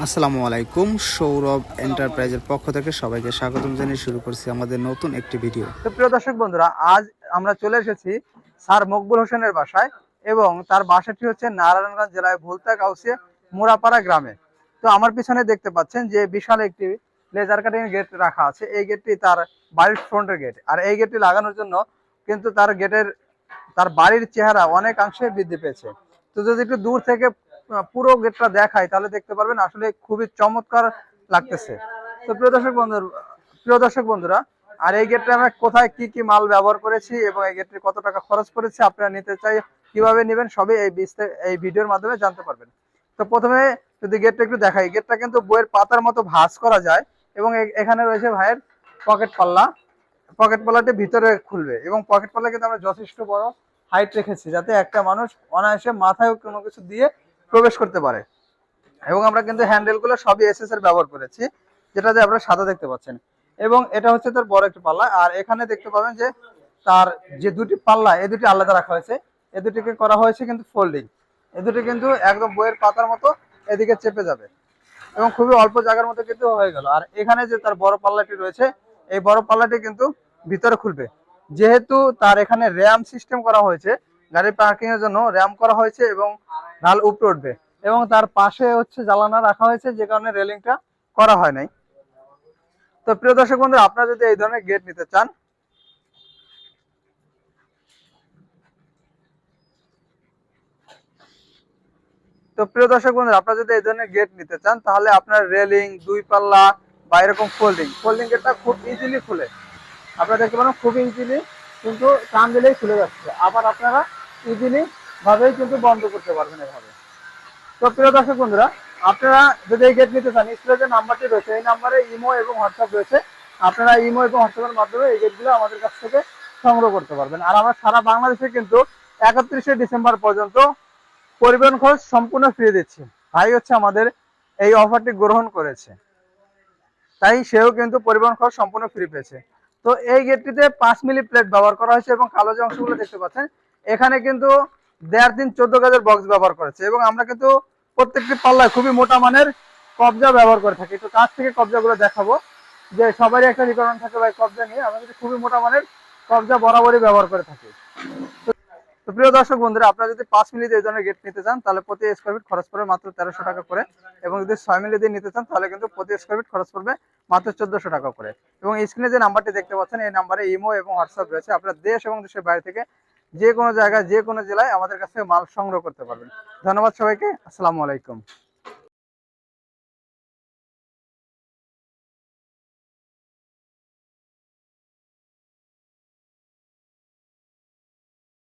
আসসালামু আলাইকুম। সৌরভ এন্টারপ্রাইজের পক্ষ থেকে সবাইকে স্বাগতম জানিয়ে শুরু করছি আমাদের নতুন একটি ভিডিও। তো প্রিয় দর্শক বন্ধুরা, আজ আমরা চলে এসেছি স্যার মকবুল হোসেনের বাসায় এবং তার বাসাটি হচ্ছে নারায়ণগঞ্জ জেলায় ভুলতা গাউসিয়া মুরাপাড়া গ্রামে। তো আমার পিছনে দেখতে পাচ্ছেন যে বিশাল একটি লেজার কাটিং গেট রাখা আছে। এই গেটটি তার বাড়ির ফ্রন্টের গেট, আর এই গেটটি লাগানোর জন্য কিন্তু তার বাড়ির চেহারা অনেকাংশে বৃদ্ধি পেয়েছে। তো যদি একটু দূর থেকে পুরো গেটটা দেখাই তাহলে দেখতে পারবেন আসলে খুবই চমৎকার লাগতেছে। তো প্রিয় দর্শক বন্ধুরা, আর এই গেটটা আমরা কোথায় কি কি মাল ব্যবহার করেছি এবং এই গেটে কত টাকা খরচ করেছি, আপনারা নিতে চাই কিভাবে নেবেন সবই এই ভিডিওর মাধ্যমে জানতে পারবেন। তো প্রথমে যদি গেটটা একটু দেখাই, গেটটা কিন্তু বইয়ের পাতার মতো ভাঁজ করা যায় এবং এখানে রয়েছে ভাইয়ের পকেট পাল্লা। পকেট পাল্লাটি ভিতরে খুলবে এবং পকেট পাল্লা কিন্তু আমরা যথেষ্ট বড় হাইট রেখেছি যাতে একটা মানুষ অনায়াসে মাথায় কোনো কিছু দিয়ে প্রবেশ করতে পারে। এবং আমরা কিন্তু হ্যান্ডেলগুলো সবই এসএস এর ব্যবহার করেছি, যেটাতে আপনারা সাদা দেখতে পাচ্ছেন। এবং এটা হচ্ছে তার বড় একটা পাল্লা, আর এখানে দেখতে পাবেন যে তার যে দুটি পাল্লা এই দুটি আলাদা রাখা হয়েছে। এই দুটিকে করা হয়েছে কিন্তু ফোল্ডিং। এই দুটি কিন্তু একদম বইয়ের পাতার মতো এদিকে চেপে যাবে এবং খুবই অল্প জায়গার মধ্যে কিন্তু হয়ে গেল। আর এখানে যে তার বড় পাল্লাটি রয়েছে, এই বড় পাল্লাটি কিন্তু ভিতরে খুলবে। যেহেতু তার এখানে র্যাম সিস্টেম করা হয়েছে, গাড়ি পার্কিং এর জন্য র্যাম করা হয়েছে এবং ঢাল উপরে উঠবে। এবং তার পাশে হচ্ছে জ্বালানা রাখা হয়েছে, যে কারণে রেলিংটা করা হয় নাই। তো প্রিয় দর্শক বন্ধু, আপনারা যদি এই ধরনের গেট নিতে চান, তাহলে আপনার রেলিং দুই পাল্লা বা এরকম ফোল্ডিং গেটটা খুব ইজিলি খুলে। আপনারা দেখতে পারেন খুব ইজিলি কিন্তু টান দিলেই খুলে যাচ্ছে। আবার আপনারা ইজিলি ভাবেই কিন্তু বন্ধ করতে পারবেন এভাবে। তো প্রিয় দর্শক বন্ধুরা, আপনারা যদি এই গেট নিতে চান, স্ক্রিনে যে নাম্বারটি রয়েছে এই নাম্বারে ইমো এবং হোয়াটসঅ্যাপ রয়েছে। আপনারা ইমো এবং হোয়াটসঅ্যাপের মাধ্যমে এই গেটগুলো আমাদের কাছ থেকে সংগ্রহ করতে পারবেন। আর আমরা সারা বাংলাদেশে কিন্তু 31শে ডিসেম্বর পর্যন্ত পরিবহন খরচ সম্পূর্ণ ফ্রি দিচ্ছি। ভাই হচ্ছে আমাদের এই অফারটি গ্রহণ করেছে, তাই সেও কিন্তু পরিবহন খরচ সম্পূর্ণ ফ্রি পেয়েছে। তো এই গেটটিতে 5 মিলি প্লেট ব্যবহার করা হয়েছে এবং কালো যে অংশগুলো দেখতে পাচ্ছেন এখানে কিন্তু 1.5-3 14 গজের বক্স ব্যবহার করেছে। এবং আমরা কিন্তু প্রত্যেকটি পাল্লায় খুবই মোটা মানের কবজা ব্যবহার করে থাকি। একটু কাছ থেকে কবজাগুলো দেখাবো, যে সবারই একটা রিকোয়ারমেন্ট থাকে ভাই কবজা নিয়ে। আমরা কিন্তু খুবই মোটা মানের কবজা বরাবরই ব্যবহার করে থাকি। তো প্রিয় দর্শক বন্ধুরা, আপনারা যদি 5 মিলি দিয়ে এই ধরনের গেট নিতে চান তাহলে প্রতি স্কয়ার ফিট খরচ পড়বে মাত্র 1300 টাকা করে। এবং যদি 6 মিলি দিয়ে নিতে চান তাহলে কিন্তু প্রতি স্কয়ার ফিট খরচ পড়বে মাত্র 1400 টাকা করে। এবং স্ক্রিনে যে নাম্বারটি দেখতে পাচ্ছেন এই নাম্বারে ইমো এবং হোয়াটসঅ্যাপ রয়েছে। আপনারা দেশ এবং দেশের বাইরে থেকে যে কোনো জায়গায় যে কোনো জেলায় আমাদের কাছ থেকে মাল সংগ্রহ করতে পারবেন। ধন্যবাদ সবাইকে। আসসালামু আলাইকুম।